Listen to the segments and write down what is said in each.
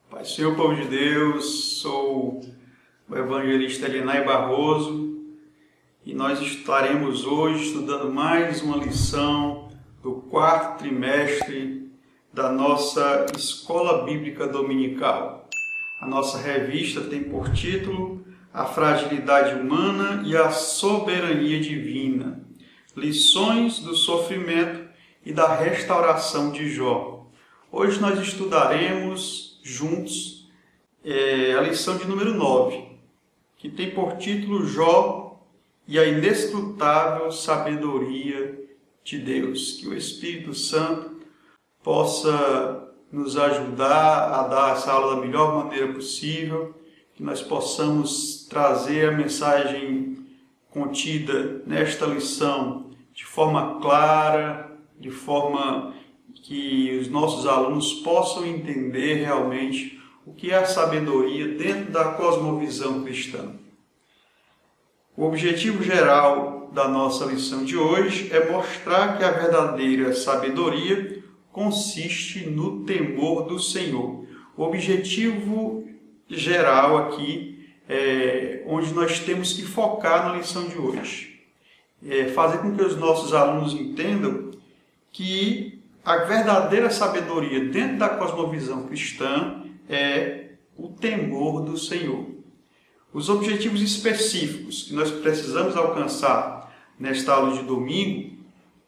Pai, Senhor, povo de Deus, sou o evangelista Elinay Barroso e nós estaremos hoje estudando mais uma lição do quarto trimestre da nossa Escola Bíblica Dominical. A nossa revista tem por título A Fragilidade Humana e a Soberania Divina, Lições do Sofrimento e da Restauração de Jó. Hoje nós estudaremos juntos a lição de número 9, que tem por título Jó e a inescrutável sabedoria de Deus. Que o Espírito Santo possa nos ajudar a dar essa aula da melhor maneira possível, que nós possamos trazer a mensagem contida nesta lição de forma clara, de forma que os nossos alunos possam entender realmente o que é a sabedoria dentro da cosmovisão cristã. O objetivo geral da nossa lição de hoje é mostrar que a verdadeira sabedoria consiste no temor do Senhor. O objetivo geral aqui é onde nós temos que focar na lição de hoje. É fazer com que os nossos alunos entendam que a verdadeira sabedoria dentro da cosmovisão cristã é o temor do Senhor. Os objetivos específicos que nós precisamos alcançar nesta aula de domingo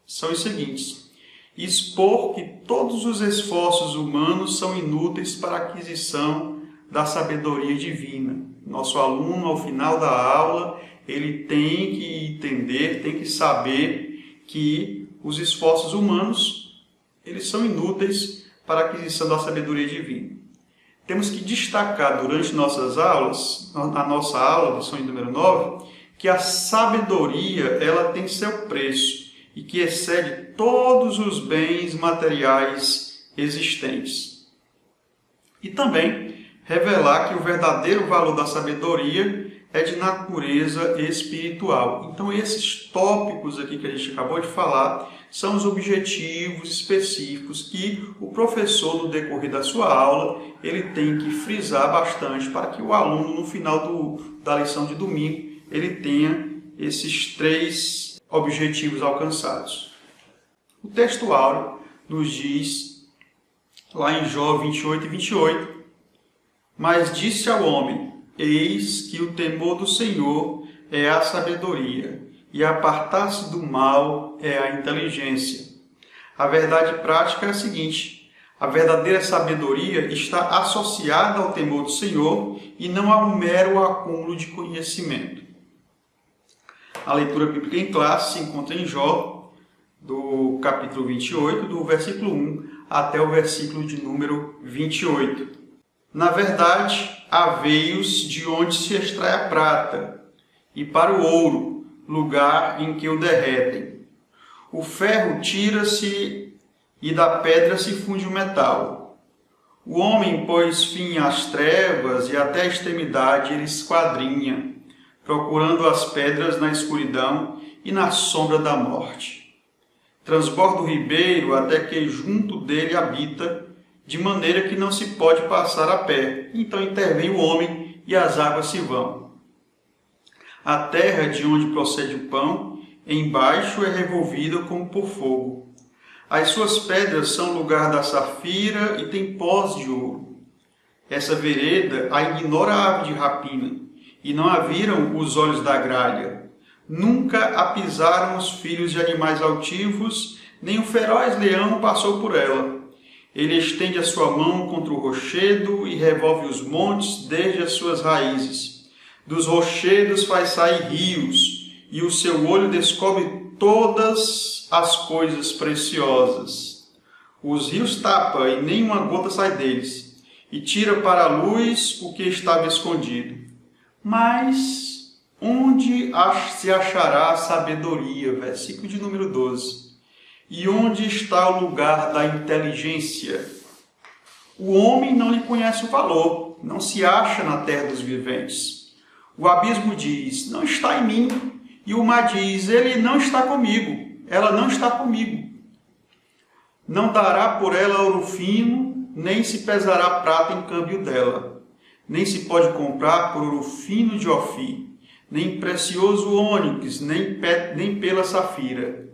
são os seguintes: expor que todos os esforços humanos são inúteis para a aquisição da sabedoria divina. Nosso aluno, ao final da aula, ele tem que entender, tem que saber que os esforços humanos eles são inúteis para a aquisição da sabedoria divina. Temos que destacar durante nossas aulas, na nossa aula, lição de número 9, que a sabedoria ela tem seu preço e que excede todos os bens materiais existentes. E também revelar que o verdadeiro valor da sabedoria é de natureza espiritual. Então, esses tópicos aqui que a gente acabou de falar são os objetivos específicos que o professor, no decorrer da sua aula, ele tem que frisar bastante para que o aluno, no final da lição de domingo, ele tenha esses 3 objetivos alcançados. O texto áureo nos diz, lá em Jó 28 e 28, mas disse ao homem: eis que o temor do Senhor é a sabedoria, e apartar-se do mal é a inteligência. A verdade prática é a seguinte: a verdadeira sabedoria está associada ao temor do Senhor e não a um mero acúmulo de conhecimento. A leitura bíblica em classe se encontra em Jó, do capítulo 28, do versículo 1 até o versículo de número 28. Na verdade, há veios de onde se extrai a prata, e para o ouro, lugar em que o derretem. O ferro tira-se e da pedra se funde o metal. O homem pôs fim às trevas e até a extremidade ele esquadrinha, procurando as pedras na escuridão e na sombra da morte. Transborda o ribeiro até que junto dele habita, de maneira que não se pode passar a pé. Então intervém o homem e as águas se vão. A terra de onde procede o pão, embaixo é revolvida como por fogo. As suas pedras são lugar da safira e tem pós de ouro. Essa vereda a ignora a ave de rapina, e não a viram os olhos da gralha. Nunca a pisaram os filhos de animais altivos, nem o feroz leão passou por ela. Ele estende a sua mão contra o rochedo e revolve os montes desde as suas raízes. Dos rochedos faz sair rios, e o seu olho descobre todas as coisas preciosas. Os rios tapa e nenhuma gota sai deles, e tira para a luz o que estava escondido. Mas onde se achará a sabedoria? Versículo de número 12. E onde está o lugar da inteligência? O homem não lhe conhece o valor, não se acha na terra dos viventes. O abismo diz: não está em mim. E o mar diz: ele não está comigo, ela não está comigo. Não dará por ela ouro fino, nem se pesará prata em câmbio dela. Nem se pode comprar por ouro fino de Ofir, nem precioso ônix, nem pela safira.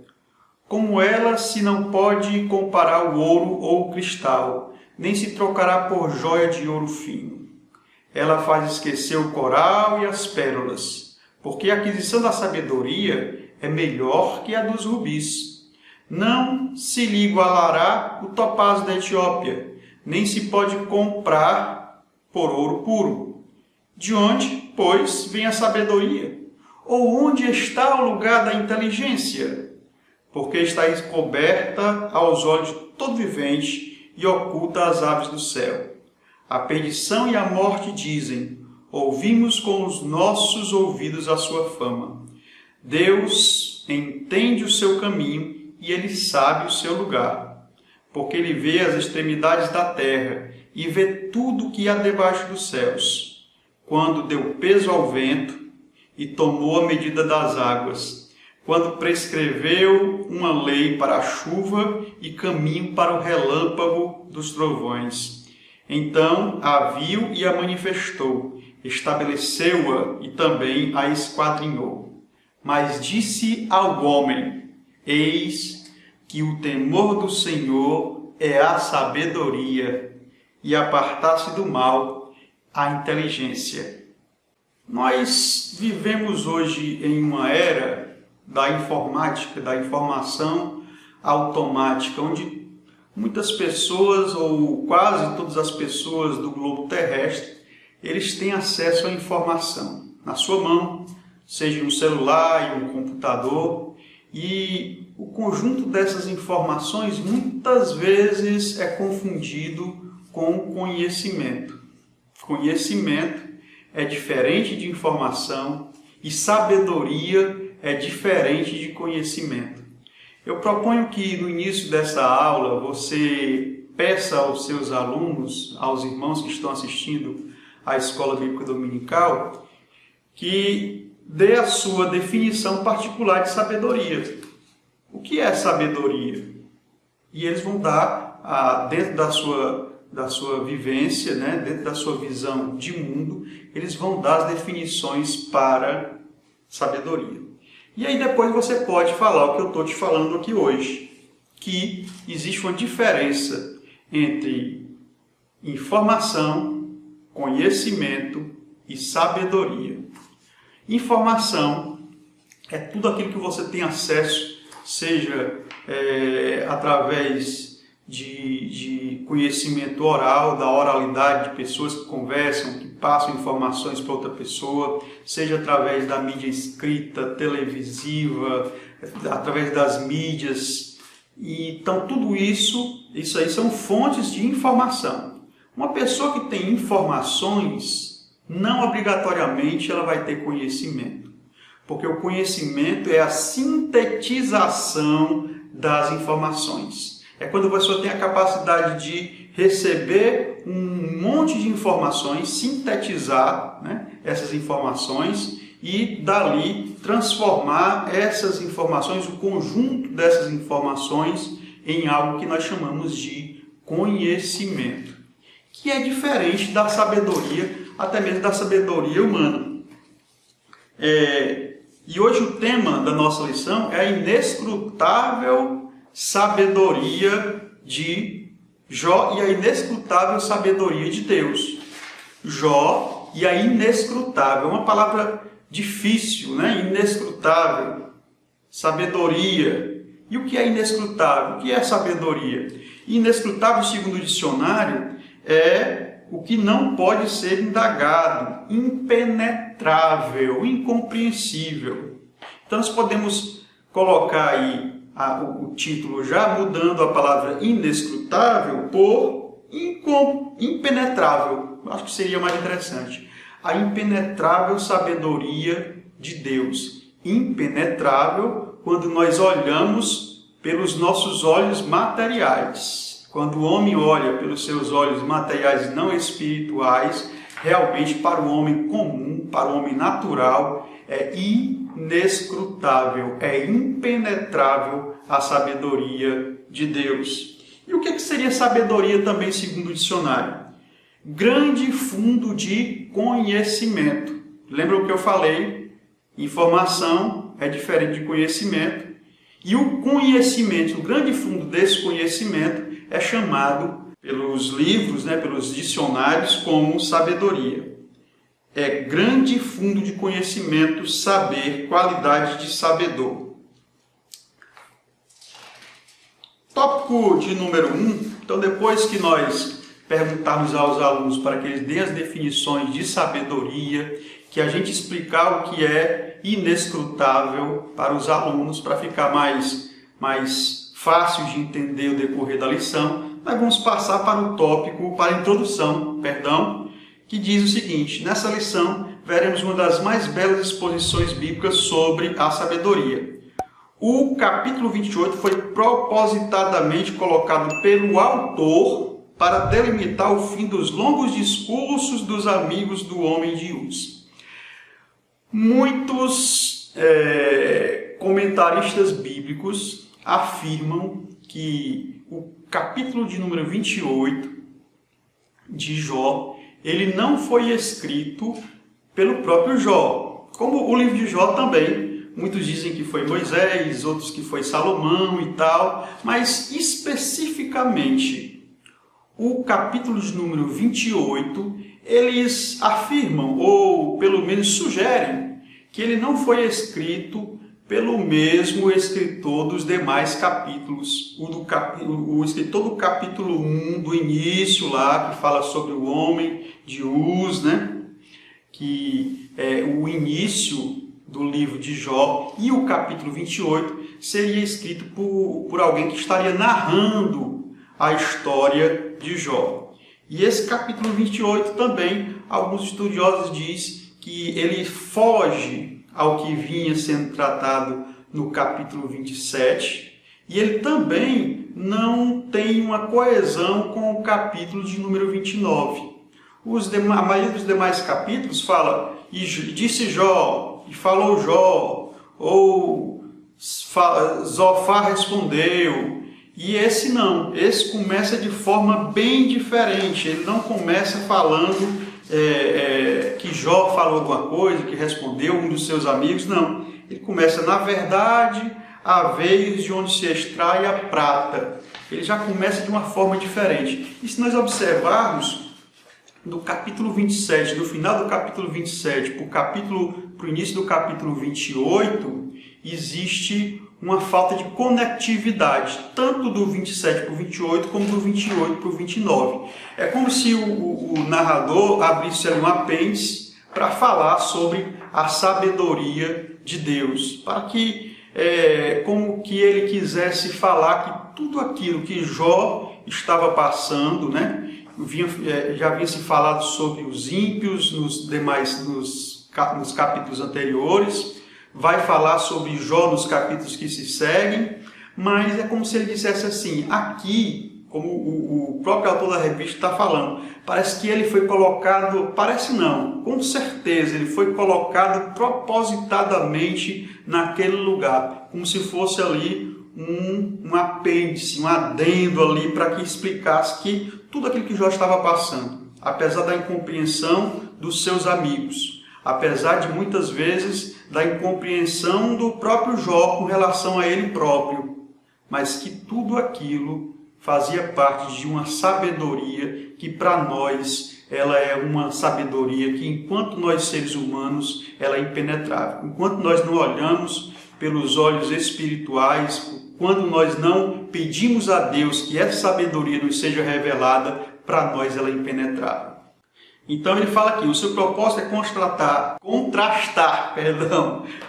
Como ela se não pode comparar o ouro ou o cristal, nem se trocará por joia de ouro fino. Ela faz esquecer o coral e as pérolas, porque a aquisição da sabedoria é melhor que a dos rubis. Não se lhe igualará o topázio da Etiópia, nem se pode comprar por ouro puro. De onde, pois, vem a sabedoria? Ou onde está o lugar da inteligência? Porque está encoberta aos olhos de todo vivente e oculta às aves do céu. A perdição e a morte dizem: ouvimos com os nossos ouvidos a sua fama. Deus entende o seu caminho e ele sabe o seu lugar, porque ele vê as extremidades da terra e vê tudo o que há debaixo dos céus. Quando deu peso ao vento e tomou a medida das águas, quando prescreveu uma lei para a chuva e caminho para o relâmpago dos trovões. Então a viu e a manifestou, estabeleceu-a e também a esquadrinhou. Mas disse ao homem: eis que o temor do Senhor é a sabedoria, e apartar-se do mal a inteligência. Nós vivemos hoje em uma era da informática, da informação automática, onde muitas pessoas, ou quase todas as pessoas do globo terrestre, eles têm acesso à informação na sua mão, seja um celular e um computador, e o conjunto dessas informações muitas vezes é confundido com conhecimento. Conhecimento é diferente de informação e sabedoria é diferente de conhecimento. Eu proponho que no início dessa aula você peça aos seus alunos, aos irmãos que estão assistindo à Escola Bíblica Dominical, que dê a sua definição particular de sabedoria. O que é sabedoria? E eles vão dar, dentro da sua vivência, né, dentro da sua visão de mundo, eles vão dar as definições para sabedoria. E aí depois você pode falar o que eu estou te falando aqui hoje, que existe uma diferença entre informação, conhecimento e sabedoria. Informação é tudo aquilo que você tem acesso, seja através de conhecimento oral, da oralidade de pessoas que conversam, que passam informações para outra pessoa, seja através da mídia escrita, televisiva, através das mídias. E, então, tudo isso aí são fontes de informação. Uma pessoa que tem informações, não obrigatoriamente ela vai ter conhecimento, porque o conhecimento é a sintetização das informações. É quando a pessoa tem a capacidade de receber um monte de informações, sintetizar, né, essas informações e dali transformar essas informações, o conjunto dessas informações, em algo que nós chamamos de conhecimento, que é diferente da sabedoria, até mesmo da sabedoria humana. E hoje o tema da nossa lição é a inescrutável sabedoria de Jó e a inescrutável sabedoria de Deus. Jó e a inescrutável, uma palavra difícil, né? Inescrutável, sabedoria. E o que é inescrutável? O que é sabedoria? Inescrutável, segundo o dicionário, é o que não pode ser indagado, impenetrável, incompreensível. Então nós podemos colocar aí o título já mudando a palavra inescrutável por impenetrável. Acho que seria mais interessante. A impenetrável sabedoria de Deus. Impenetrável quando nós olhamos pelos nossos olhos materiais. Quando o homem olha pelos seus olhos materiais e não espirituais, realmente para o homem comum, para o homem natural, é inescrutável, é impenetrável a sabedoria de Deus. E o que seria sabedoria também, segundo o dicionário? Grande fundo de conhecimento. Lembra o que eu falei? Informação é diferente de conhecimento. E o conhecimento, o grande fundo desse conhecimento é chamado pelos livros, pelos dicionários, como sabedoria. É grande fundo de conhecimento, saber, qualidade de sabedor. Tópico de número 1. Então, depois que nós perguntarmos aos alunos para que eles deem as definições de sabedoria, que a gente explicar o que é inescrutável para os alunos, para ficar mais fácil de entender o decorrer da lição, nós vamos passar para o tópico, para a introdução, que diz o seguinte: nessa lição veremos uma das mais belas exposições bíblicas sobre a sabedoria. O capítulo 28 foi propositadamente colocado pelo autor para delimitar o fim dos longos discursos dos amigos do homem de Uz. Muitos comentaristas bíblicos afirmam que o capítulo de número 28 de Jó, ele não foi escrito pelo próprio Jó, como o livro de Jó também. Muitos dizem que foi Moisés, outros que foi Salomão e tal, mas especificamente o capítulo de número 28, eles afirmam, ou pelo menos sugerem, que ele não foi escrito pelo mesmo escritor dos demais capítulos. O escritor do capítulo 1, do início lá, que fala sobre o homem de Uz, que é o início do livro de Jó, e o capítulo 28 seria escrito por alguém que estaria narrando a história de Jó. E esse capítulo 28 também, alguns estudiosos dizem que ele foge ao que vinha sendo tratado no capítulo 27, e ele também não tem uma coesão com o capítulo de número 29. A maioria dos demais capítulos fala, e disse Jó, e falou Jó, ou Zofar respondeu. E esse não, esse começa de forma bem diferente. Ele não começa falando que Jó falou alguma coisa, que respondeu um dos seus amigos, não. Ele começa, na verdade, há veios de onde se extrai a prata. Ele já começa de uma forma diferente. E se nós observarmos, do capítulo 27, do final do capítulo 27 para o início do capítulo 28, existe uma falta de conectividade, tanto do 27 para o 28, como do 28 para o 29. É como se o narrador abrisse ali um apêndice para falar sobre a sabedoria de Deus, para que, como que ele quisesse falar que tudo aquilo que Jó estava passando, já havia se falado sobre os ímpios nos capítulos anteriores, vai falar sobre Jó nos capítulos que se seguem, mas é como se ele dissesse assim, aqui, como o próprio autor da revista está falando, parece que ele foi colocado, parece não, com certeza, ele foi colocado propositadamente naquele lugar, como se fosse ali um apêndice, um adendo ali para que explicasse que tudo aquilo que Jó estava passando, apesar da incompreensão dos seus amigos, apesar de muitas vezes da incompreensão do próprio Jó com relação a ele próprio, mas que tudo aquilo fazia parte de uma sabedoria que para nós ela é uma sabedoria que, enquanto nós seres humanos, ela é impenetrável. Enquanto nós não olhamos pelos olhos espirituais, quando nós não pedimos a Deus que essa sabedoria nos seja revelada, para nós ela é impenetrável. Então ele fala aqui, o seu propósito é contrastar,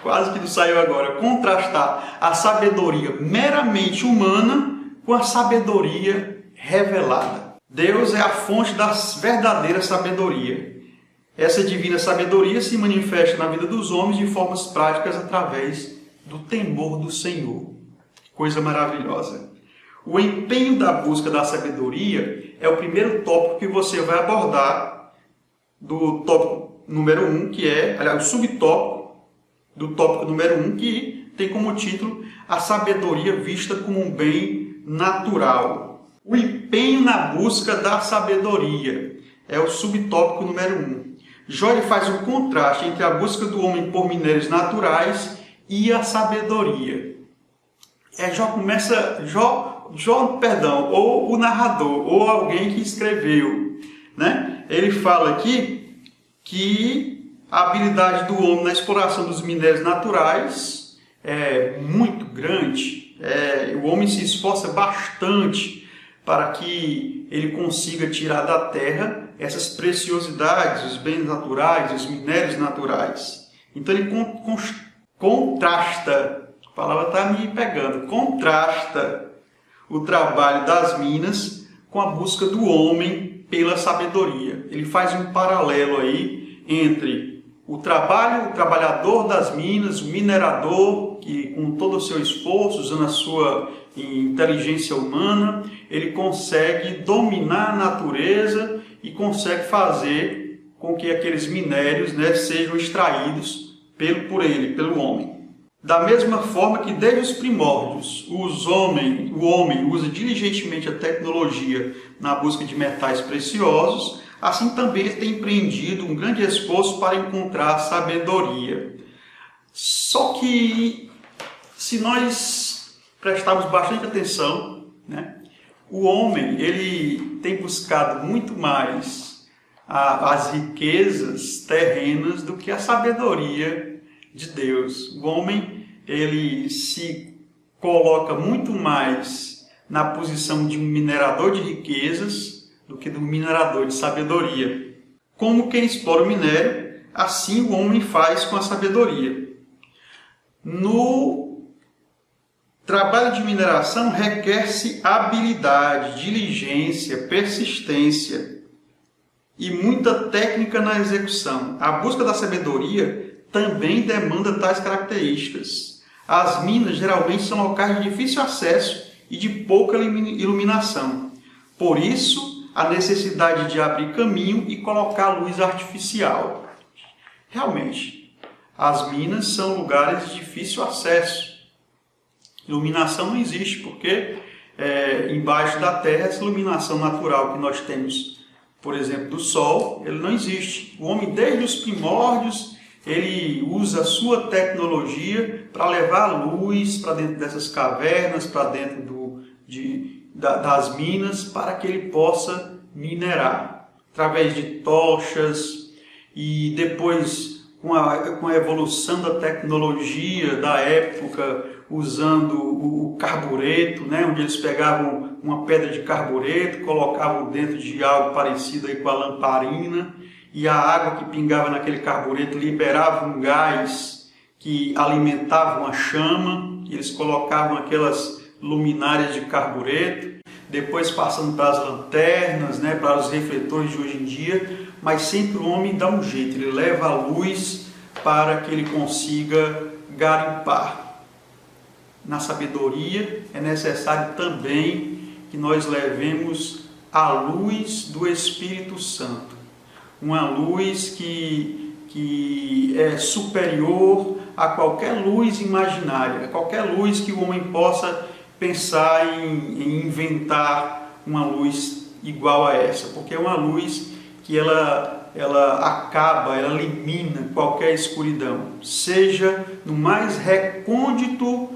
quase que não saiu agora, contrastar a sabedoria meramente humana com a sabedoria revelada. Deus é a fonte da verdadeira sabedoria. Essa divina sabedoria se manifesta na vida dos homens de formas práticas através do temor do Senhor. Coisa maravilhosa. O empenho da busca da sabedoria é o primeiro tópico que você vai abordar do tópico número 1, que é, aliás, o subtópico do tópico número 1, que tem como título a sabedoria vista como um bem natural. O empenho na busca da sabedoria é o subtópico número 1. Jó ele faz um contraste entre a busca do homem por minérios naturais e a sabedoria. Ou o narrador, ou alguém que escreveu, né? Ele fala aqui que a habilidade do homem na exploração dos minérios naturais é muito grande. O homem se esforça bastante para que ele consiga tirar da terra essas preciosidades, os bens naturais, os minérios naturais. Então ele contrasta, a palavra está me pegando, contrasta o trabalho das minas com a busca do homem pela sabedoria. Ele faz um paralelo aí entre o trabalhador das minas, o minerador, que com todo o seu esforço, usando a sua inteligência humana, ele consegue dominar a natureza e consegue fazer com que aqueles minérios, né, sejam extraídos pelo homem. Da mesma forma que desde os primórdios o homem usa diligentemente a tecnologia na busca de metais preciosos, assim também ele tem empreendido um grande esforço para encontrar sabedoria. Só que, se nós prestarmos bastante atenção, né, o homem ele tem buscado muito mais as riquezas terrenas do que a sabedoria de Deus. O homem ele se coloca muito mais na posição de um minerador de riquezas do que do minerador de sabedoria. Como quem explora o minério, assim o homem faz com a sabedoria. No trabalho de mineração requer-se habilidade, diligência, persistência e muita técnica na execução. A busca da sabedoria também demanda tais características. As minas geralmente são locais de difícil acesso e de pouca iluminação. Por isso, a necessidade de abrir caminho e colocar luz artificial. Realmente, as minas são lugares de difícil acesso. Iluminação não existe, porque embaixo da terra, essa iluminação natural que nós temos, por exemplo, do sol, ele não existe. O homem, desde os primórdios, ele usa a sua tecnologia para levar luz para dentro dessas cavernas, para dentro das minas, para que ele possa minerar. Através de tochas e depois, com a evolução da tecnologia da época, usando o carbureto, né, onde eles pegavam uma pedra de carbureto, colocavam dentro de algo parecido aí com a lamparina, e a água que pingava naquele carbureto liberava um gás que alimentava uma chama, e eles colocavam aquelas luminárias de carbureto, depois passando para as lanternas, né, para os refletores de hoje em dia, mas sempre o homem dá um jeito, ele leva a luz para que ele consiga garimpar. Na sabedoria é necessário também que nós levemos a luz do Espírito Santo. Uma luz que é superior a qualquer luz imaginária, a qualquer luz que o homem possa pensar em inventar uma luz igual a essa, porque é uma luz que ela acaba, ela elimina qualquer escuridão, seja no mais recôndito,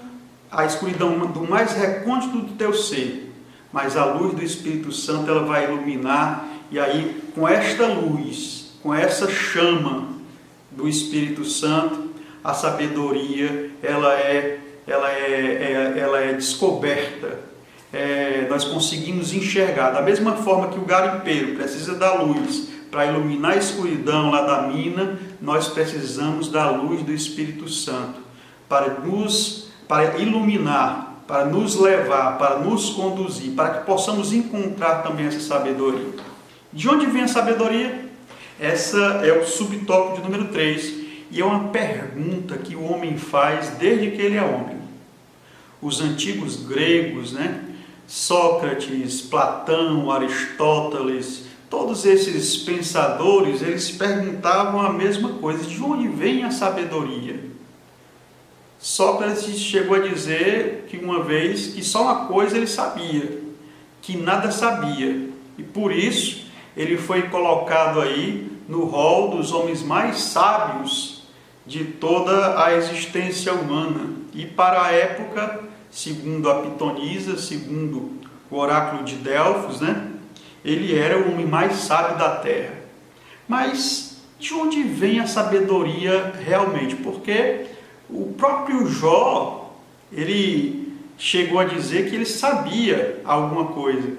a escuridão do mais recôndito do teu ser, mas a luz do Espírito Santo ela vai iluminar. E aí, com esta luz, com essa chama do Espírito Santo, a sabedoria ela é descoberta. Nós conseguimos enxergar. Da mesma forma que o garimpeiro precisa da luz para iluminar a escuridão lá da mina, nós precisamos da luz do Espírito Santo para iluminar, para nos levar, para nos conduzir, para que possamos encontrar também essa sabedoria. De onde vem a sabedoria? Essa é o subtópico de número 3 e é uma pergunta que o homem faz desde que ele é homem. Os antigos gregos, né? Sócrates, Platão, Aristóteles, todos esses pensadores, eles perguntavam a mesma coisa: de onde vem a sabedoria? Sócrates chegou a dizer que uma vez que só uma coisa ele sabia, que nada sabia, e por isso ele foi colocado aí no rol dos homens mais sábios de toda a existência humana. E para a época, segundo a Pitonisa, segundo o oráculo de Delfos, ele era o homem mais sábio da terra. Mas de onde vem a sabedoria realmente? Porque o próprio Jó, ele chegou a dizer que ele sabia alguma coisa.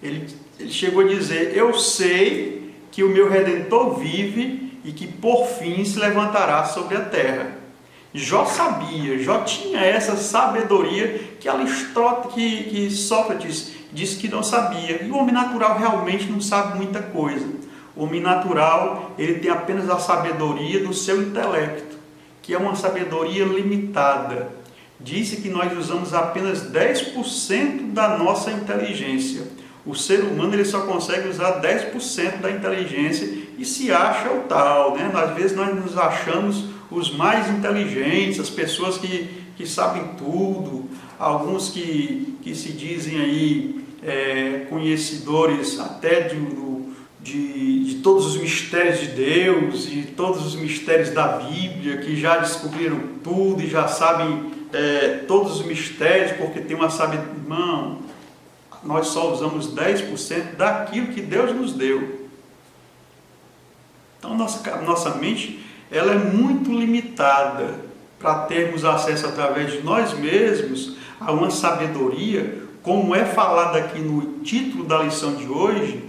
Ele chegou a dizer: eu sei que o meu Redentor vive e que por fim se levantará sobre a terra. Jó sabia, Jó tinha essa sabedoria que Sócrates disse que não sabia. E o homem natural realmente não sabe muita coisa. O homem natural, ele tem apenas a sabedoria do seu intelecto, que é uma sabedoria limitada. Disse que nós usamos apenas 10% da nossa inteligência. O ser humano ele só consegue usar 10% da inteligência e se acha o tal, Às vezes nós nos achamos os mais inteligentes, as pessoas que sabem tudo, alguns que se dizem aí conhecedores até de todos os mistérios de Deus e todos os mistérios da Bíblia, que já descobriram tudo e já sabem todos os mistérios porque tem uma sabedoria. Irmão, nós só usamos 10% daquilo que Deus nos deu. Então nossa mente ela é muito limitada para termos acesso através de nós mesmos a uma sabedoria, como é falado aqui no título da lição de hoje,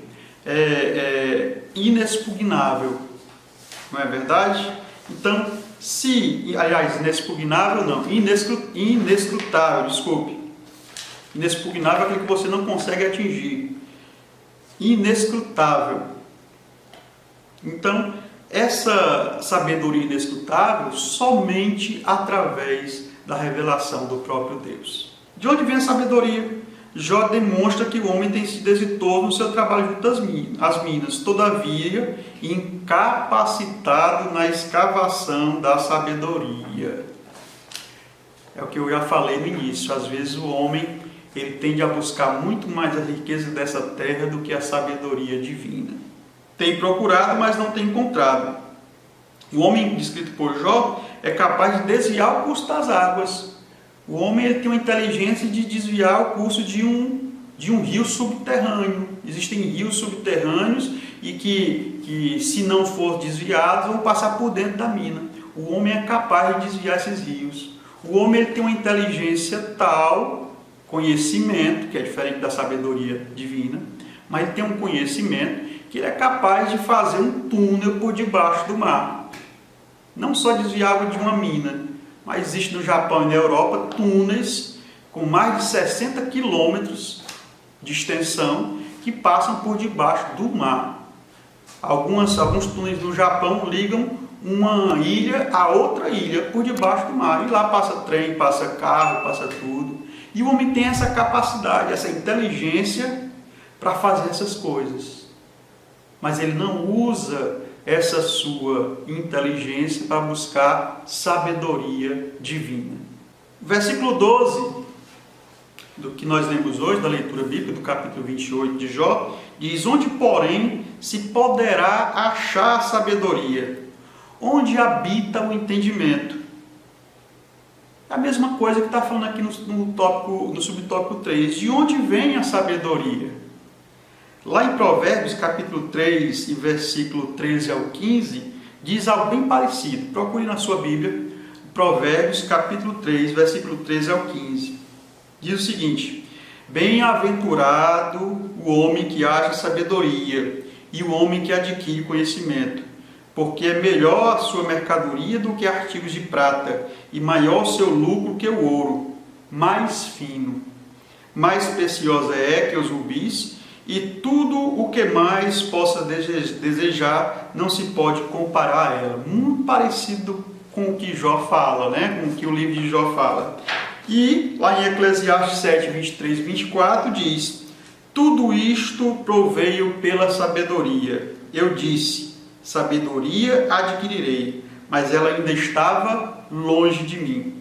inexpugnável. Não é verdade? Então, inexpugnável não, inescrutável, desculpe. Inexpugnável é aquilo que você não consegue atingir. Inescrutável. Então, essa sabedoria inescrutável somente através da revelação do próprio Deus. De onde vem a sabedoria? Jó demonstra que o homem tem sido exitoso no seu trabalho junto às minas, todavia incapacitado na escavação da sabedoria. É o que eu já falei no início. Às vezes o homem ele tende a buscar muito mais a riqueza dessa terra do que a sabedoria divina. Tem procurado, mas não tem encontrado. O homem descrito por Jó é capaz de desviar o curso das águas. O homem ele tem uma inteligência de desviar o curso de um rio subterrâneo. Existem rios subterrâneos e que se não for desviados, vão passar por dentro da mina. O homem é capaz de desviar esses rios. O homem ele tem uma inteligência tal, conhecimento, que é diferente da sabedoria divina, mas ele tem um conhecimento que ele é capaz de fazer um túnel por debaixo do mar. Não só desviar água de uma mina, mas existe no Japão e na Europa túneis com mais de 60 quilômetros de extensão que passam por debaixo do mar. Alguns túneis no Japão ligam uma ilha a outra ilha por debaixo do mar. E lá passa trem, passa carro, passa tudo. E o homem tem essa capacidade, essa inteligência para fazer essas coisas. Mas ele não usa essa sua inteligência para buscar sabedoria divina. Versículo 12, do que nós lemos hoje, da leitura bíblica, do capítulo 28 de Jó, diz: onde, porém, se poderá achar sabedoria? Onde habita o entendimento? É a mesma coisa que está falando aqui no subtópico 3. De onde vem a sabedoria? Lá em Provérbios, capítulo 3, e versículo 13 ao 15, diz algo bem parecido. Procure na sua Bíblia, Provérbios, capítulo 3, versículo 13 ao 15. Diz o seguinte: bem-aventurado o homem que acha sabedoria e o homem que adquire conhecimento, porque é melhor a sua mercadoria do que artigos de prata, e maior o seu lucro que o ouro, mais fino. Mais preciosa é que os rubis, e tudo o que mais possa desejar não se pode comparar a ela. Muito parecido com o que Jó fala, com o que o livro de Jó fala. E lá em Eclesiastes 7, 23 e 24 diz: tudo isto proveio pela sabedoria. Eu disse: sabedoria adquirirei, mas ela ainda estava longe de mim.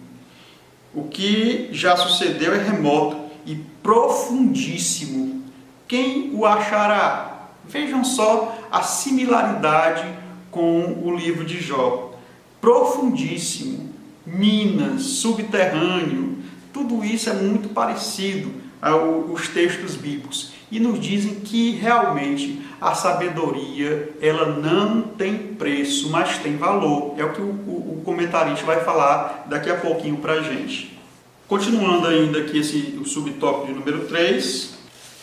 O que já sucedeu é remoto e profundíssimo. quem o achará? Vejam só a similaridade com o livro de Jó. Profundíssimo, minas, subterrâneo, tudo isso é muito parecido aos textos bíblicos. E nos dizem que realmente a sabedoria ela não tem preço, mas tem valor. É o que o comentarista vai falar daqui a pouquinho para a gente. Continuando ainda aqui o subtópico de número 3,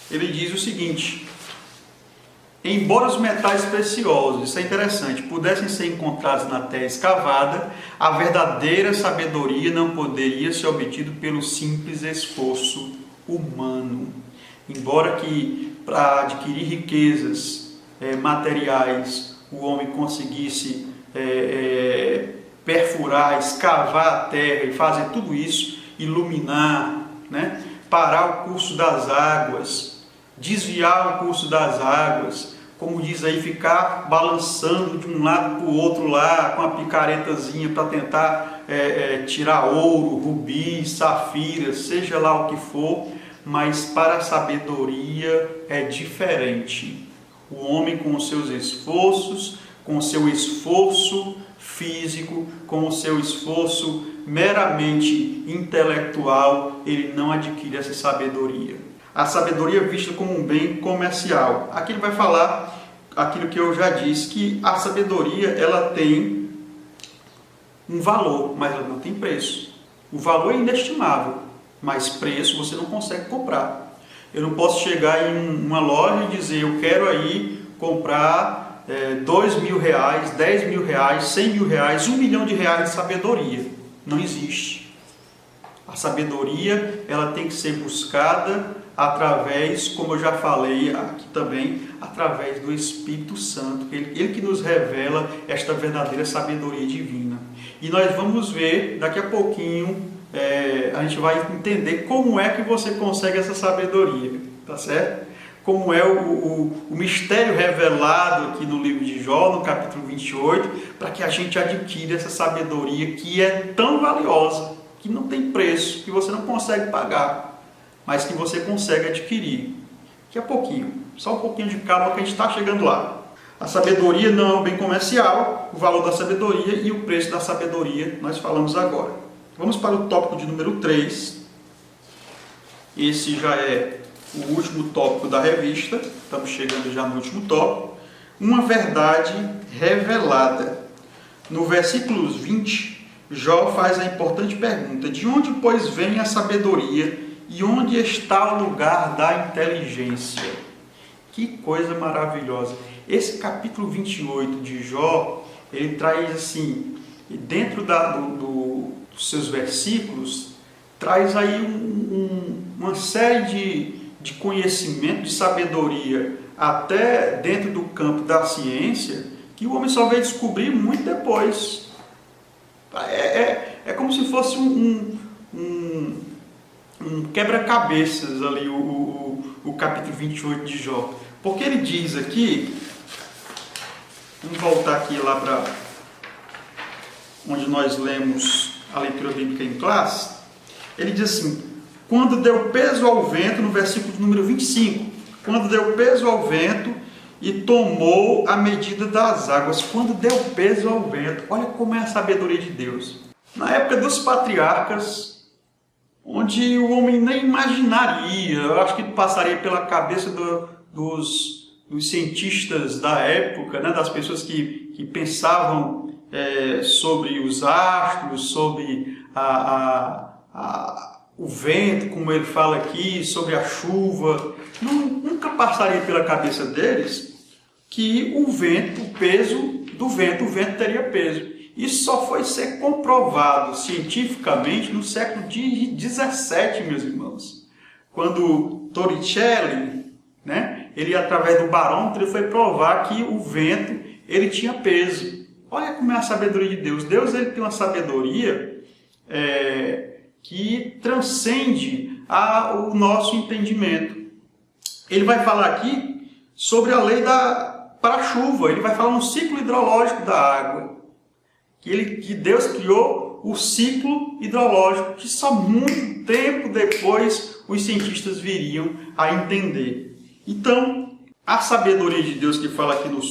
ele diz o seguinte: embora os metais preciosos, isso é interessante, pudessem ser encontrados na terra escavada, a verdadeira sabedoria não poderia ser obtida pelo simples esforço humano. Embora que para adquirir riquezas materiais o homem conseguisse perfurar, escavar a terra e fazer tudo isso, iluminar, né? Parar o curso das águas, desviar o curso das águas, como diz aí, ficar balançando de um lado para o outro lá, com a picaretazinha para tentar tirar ouro, rubi, safira, seja lá o que for, mas para a sabedoria é diferente. O homem com os seus esforços, com o seu esforço físico, com o seu esforço meramente intelectual, ele não adquire essa sabedoria. A sabedoria é vista como um bem comercial. Aqui ele vai falar aquilo que eu já disse, que a sabedoria ela tem um valor, mas ela não tem preço. O valor é inestimável, mas preço você não consegue comprar. Eu não posso chegar em uma loja e dizer, eu quero aí comprar R$2.000, R$10.000, R$100.000, R$1 milhão de sabedoria. Não existe. A sabedoria ela tem que ser buscada através, como eu já falei aqui também, através do Espírito Santo. Ele que nos revela esta verdadeira sabedoria divina. E nós vamos ver daqui a pouquinho, a gente vai entender como é que você consegue essa sabedoria, tá certo? Como é o mistério revelado aqui no livro de Jó, no capítulo 28, para que a gente adquira essa sabedoria que é tão valiosa, que não tem preço, que você não consegue pagar, mas que você consegue adquirir. Daqui a pouquinho, só um pouquinho de calma que a gente está chegando lá. A sabedoria não é um bem comercial, o valor da sabedoria e o preço da sabedoria nós falamos agora. Vamos para o tópico de número 3. Esse já é o último tópico da revista, estamos chegando já no último tópico. Uma verdade revelada. No versículo 20, Jó faz a importante pergunta: de onde, pois, vem a sabedoria e onde está o lugar da inteligência? Que coisa maravilhosa! Esse capítulo 28 de Jó, ele traz assim, dentro dos seus versículos, traz aí uma série de conhecimento, de sabedoria, até dentro do campo da ciência, que o homem só veio descobrir muito depois. É como se fosse um quebra-cabeças ali, o capítulo 28 de Jó. Porque ele diz aqui, vamos voltar aqui lá para onde nós lemos a leitura bíblica em classe. Ele diz assim: quando deu peso ao vento, no versículo número 25, quando deu peso ao vento e tomou a medida das águas. Quando deu peso ao vento, olha como é a sabedoria de Deus. Na época dos patriarcas, onde o homem nem imaginaria, eu acho que passaria pela cabeça dos cientistas da época, né, das pessoas que pensavam sobre os astros, sobre o vento, como ele fala aqui, sobre a chuva. Nunca passaria pela cabeça deles que o vento, o peso do vento, o vento teria peso. Isso só foi ser comprovado cientificamente no século XVII, meus irmãos, quando Torricelli, né, ele através do barômetro, ele foi provar que o vento ele tinha peso. Olha como é a sabedoria de Deus. Deus ele tem uma sabedoria que transcende o nosso entendimento. Ele vai falar aqui sobre a lei para a chuva. Ele vai falar no ciclo hidrológico da água. Que Deus criou o ciclo hidrológico, que só muito tempo depois os cientistas viriam a entender. Então, a sabedoria de Deus que fala aqui no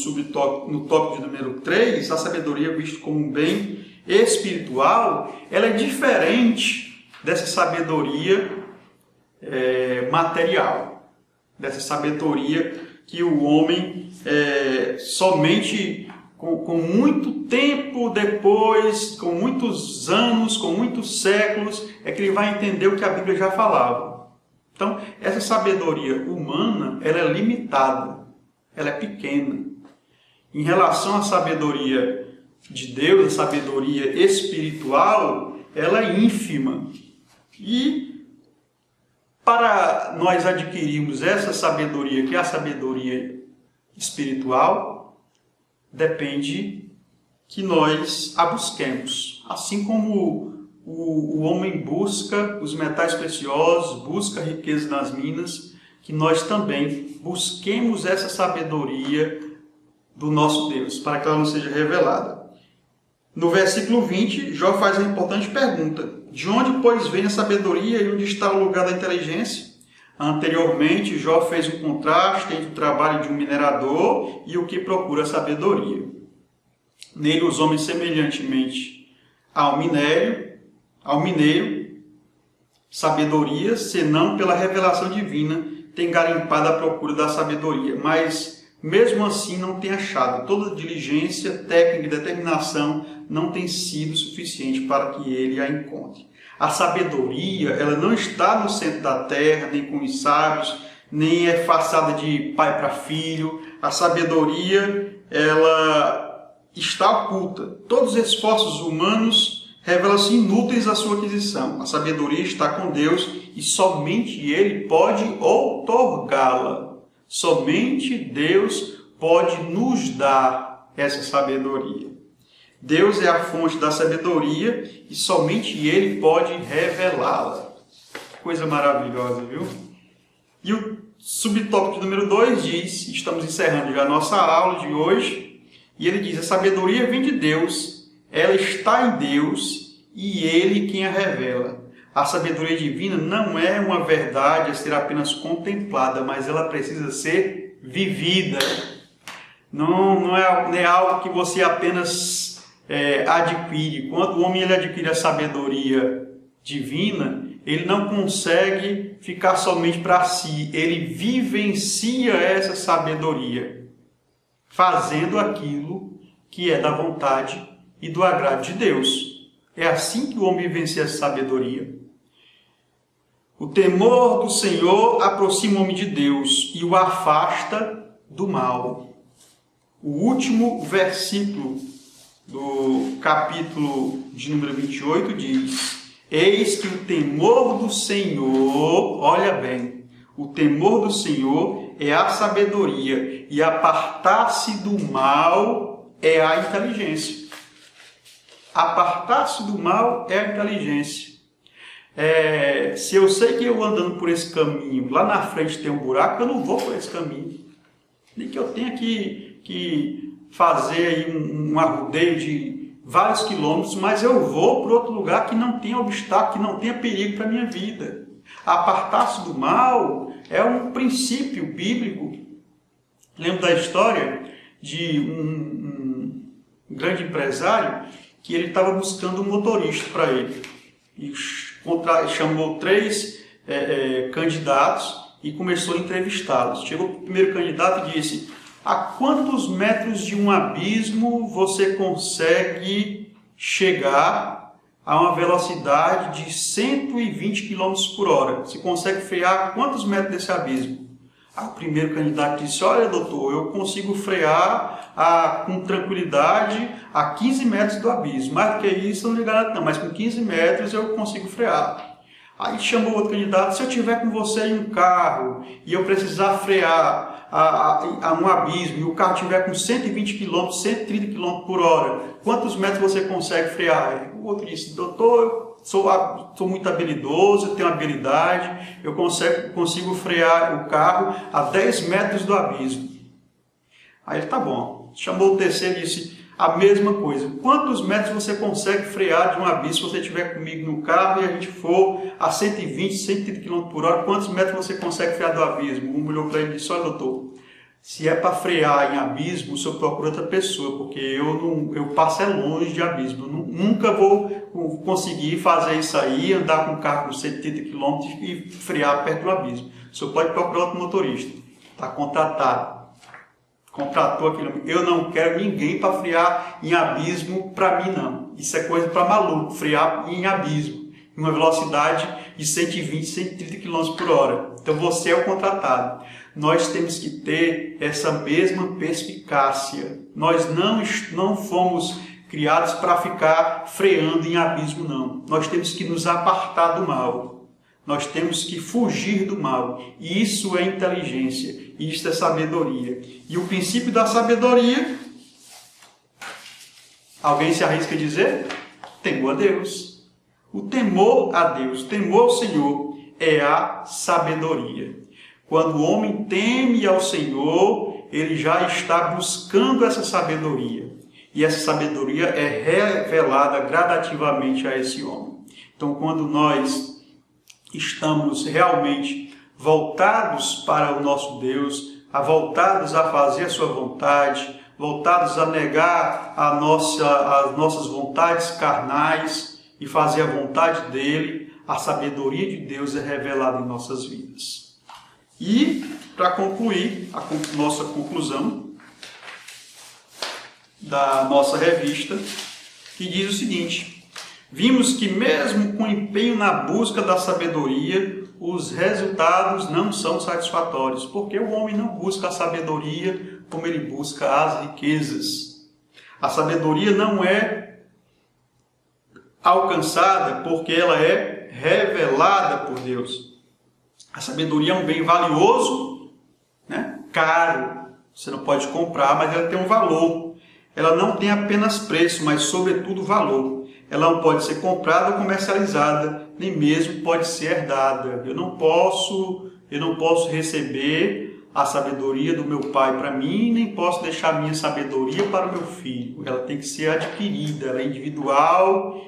tópico de número 3, a sabedoria vista como um bem espiritual, ela é diferente dessa sabedoria material, dessa sabedoria que o homem somente com muito tempo depois, com muitos anos, com muitos séculos, é que ele vai entender o que a Bíblia já falava. Então, essa sabedoria humana, ela é limitada, ela é pequena. Em relação à sabedoria de Deus, a sabedoria espiritual, ela é ínfima. E para nós adquirirmos essa sabedoria, que é a sabedoria espiritual, depende que nós a busquemos. Assim como o homem busca os metais preciosos, busca a riqueza nas minas, que nós também busquemos essa sabedoria do nosso Deus, para que ela não seja revelada. No versículo 20, Jó faz uma importante pergunta: de onde, pois, vem a sabedoria e onde está o lugar da inteligência? Anteriormente, Jó fez um contraste entre o trabalho de um minerador e o que procura a sabedoria. Nele, os homens, semelhantemente ao mineiro, sabedoria, senão pela revelação divina, tem garimpado a procura da sabedoria, mas mesmo assim não tem achado. Toda diligência, técnica e determinação não tem sido suficiente para que ele a encontre. A sabedoria, ela não está no centro da terra, nem com os sábios, nem é passada de pai para filho. A sabedoria, ela está oculta. Todos os esforços humanos revelam-se inúteis à sua aquisição. A sabedoria está com Deus e somente Ele pode outorgá-la. Somente Deus pode nos dar essa sabedoria. Deus é a fonte da sabedoria e somente Ele pode revelá-la. Coisa maravilhosa, viu? E o subtópico número 2 diz, estamos encerrando já a nossa aula de hoje, e ele diz: a sabedoria vem de Deus, ela está em Deus e Ele quem a revela. A sabedoria divina não é uma verdade a ser apenas contemplada, mas ela precisa ser vivida. Não é algo que você apenas adquire. Quando o homem adquire a sabedoria divina, ele não consegue ficar somente para si. Ele vivencia essa sabedoria, fazendo aquilo que é da vontade e do agrado de Deus. É assim que o homem vivencia essa sabedoria. O temor do Senhor aproxima o homem de Deus e o afasta do mal. O último versículo do capítulo de número 28 diz: eis que o temor do Senhor, olha bem, o temor do Senhor é a sabedoria e apartar-se do mal é a inteligência. Apartar-se do mal é a inteligência. Se eu sei que eu andando por esse caminho, lá na frente tem um buraco, eu não vou por esse caminho. Nem que eu tenha que fazer aí um arrudeio de vários quilômetros, mas eu vou para outro lugar que não tenha obstáculo, que não tenha perigo para a minha vida. Apartar-se do mal é um princípio bíblico. Lembro da história de um grande empresário que ele estava buscando um motorista para ele. E chamou 3 candidatos e começou a entrevistá-los. Chegou o primeiro candidato e disse: a quantos metros de um abismo você consegue chegar a uma velocidade de 120 km por hora? Você consegue frear a quantos metros desse abismo? O primeiro candidato disse: olha, doutor, eu consigo frear com tranquilidade a 15 metros do abismo. Mais do que isso eu não lhe garanto não, mas com 15 metros eu consigo frear. Aí chamou outro candidato: se eu tiver com você em um carro e eu precisar frear a um abismo e o carro tiver com 120 km, 130 km por hora, quantos metros você consegue frear? O outro disse: doutor, sou muito habilidoso, eu tenho habilidade, eu consigo frear o carro a 10 metros do abismo. Aí ele: tá bom. Chamou o terceiro e disse: A mesma coisa. Quantos metros você consegue frear de um abismo se você estiver comigo no carro e a gente for a 120, 130 km por hora? Quantos metros você consegue frear do abismo? Um olhou para ele e disse: olha, doutor, se é para frear em abismo, o senhor procura outra pessoa, porque eu passo longe de abismo. Eu nunca vou conseguir fazer isso aí, andar com um carro com 130 km e frear perto do abismo. O senhor pode procurar outro motorista. Está contratado. Contratou aquilo. Eu não quero ninguém para frear em abismo para mim, não. Isso é coisa para maluco, frear em abismo, em uma velocidade de 120, 130 km por hora. Então você é o contratado. Nós temos que ter essa mesma perspicácia. Nós não fomos criados para ficar freando em abismo, não. Nós temos que nos apartar do mal. Nós temos que fugir do mal. E isso é inteligência. Isso é sabedoria. E o princípio da sabedoria, alguém se arrisca a dizer? Temor a Deus. O temor a Deus, o temor ao Senhor é a sabedoria. Quando o homem teme ao Senhor, ele já está buscando essa sabedoria. E essa sabedoria é revelada gradativamente a esse homem. Então, quando nós estamos realmente voltados para o nosso Deus, voltados a fazer a sua vontade, voltados a negar as nossas vontades carnais e fazer a vontade dele, a sabedoria de Deus é revelada em nossas vidas. E, para concluir, a nossa conclusão da nossa revista, que diz o seguinte: vimos que mesmo com empenho na busca da sabedoria, os resultados não são satisfatórios, porque o homem não busca a sabedoria como ele busca as riquezas. A sabedoria não é alcançada porque ela é revelada por Deus. A sabedoria é um bem valioso, caro. Você não pode comprar, mas ela tem um valor. Ela não tem apenas preço, mas sobretudo valor. Ela não pode ser comprada ou comercializada, nem mesmo pode ser herdada. Eu não posso receber a sabedoria do meu pai para mim, nem posso deixar a minha sabedoria para o meu filho. Ela tem que ser adquirida, ela é individual,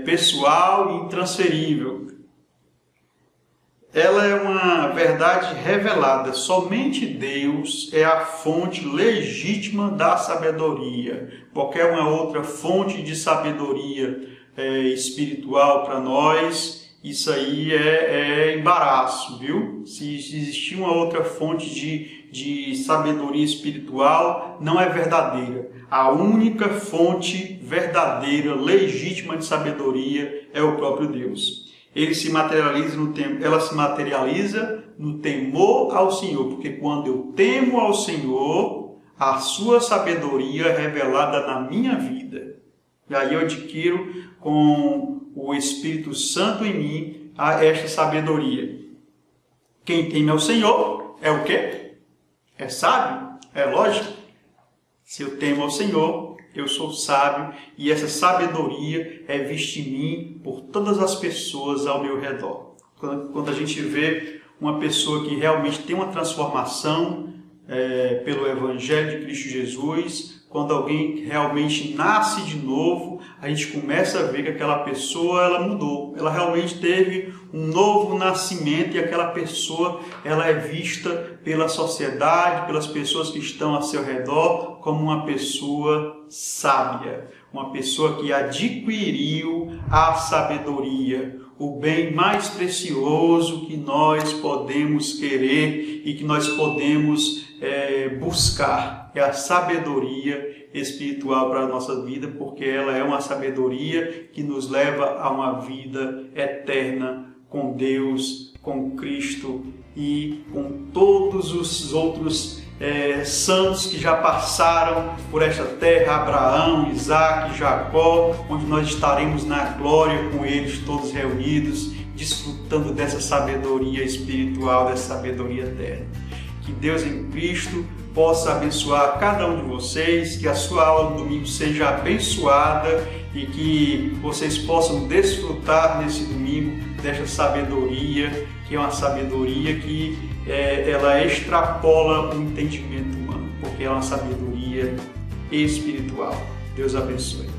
pessoal e intransferível. Ela é uma verdade revelada. Somente Deus é a fonte legítima da sabedoria. Qualquer uma outra fonte de sabedoria espiritual para nós, isso aí é embaraço, viu? Se existir uma outra fonte de sabedoria espiritual, não é verdadeira. A única fonte verdadeira, legítima de sabedoria é o próprio Deus. Ela se materializa no temor ao Senhor, porque quando eu temo ao Senhor, a sua sabedoria é revelada na minha vida. E aí eu adquiro com o Espírito Santo em mim esta sabedoria. Quem teme ao Senhor é o quê? É sábio? É lógico. Se eu temo ao Senhor, eu sou sábio, e essa sabedoria é vista em mim por todas as pessoas ao meu redor. Quando a gente vê uma pessoa que realmente tem uma transformação pelo Evangelho de Cristo Jesus, quando alguém realmente nasce de novo, a gente começa a ver que aquela pessoa ela mudou. Ela realmente teve um novo nascimento, e aquela pessoa ela é vista pela sociedade, pelas pessoas que estão ao seu redor, como uma pessoa sábia, uma pessoa que adquiriu a sabedoria, o bem mais precioso que nós podemos querer e que nós podemos buscar. É a sabedoria espiritual para a nossa vida, porque ela é uma sabedoria que nos leva a uma vida eterna com Deus, com Cristo e com todos os outros santos que já passaram por esta terra, Abraão, Isaac, Jacó, onde nós estaremos na glória com eles todos reunidos, desfrutando dessa sabedoria espiritual, dessa sabedoria eterna. Que Deus em Cristo possa abençoar cada um de vocês, que a sua aula do domingo seja abençoada e que vocês possam desfrutar nesse domingo desta sabedoria, que é uma sabedoria que ela extrapola o entendimento humano, porque é uma sabedoria espiritual. Deus abençoe.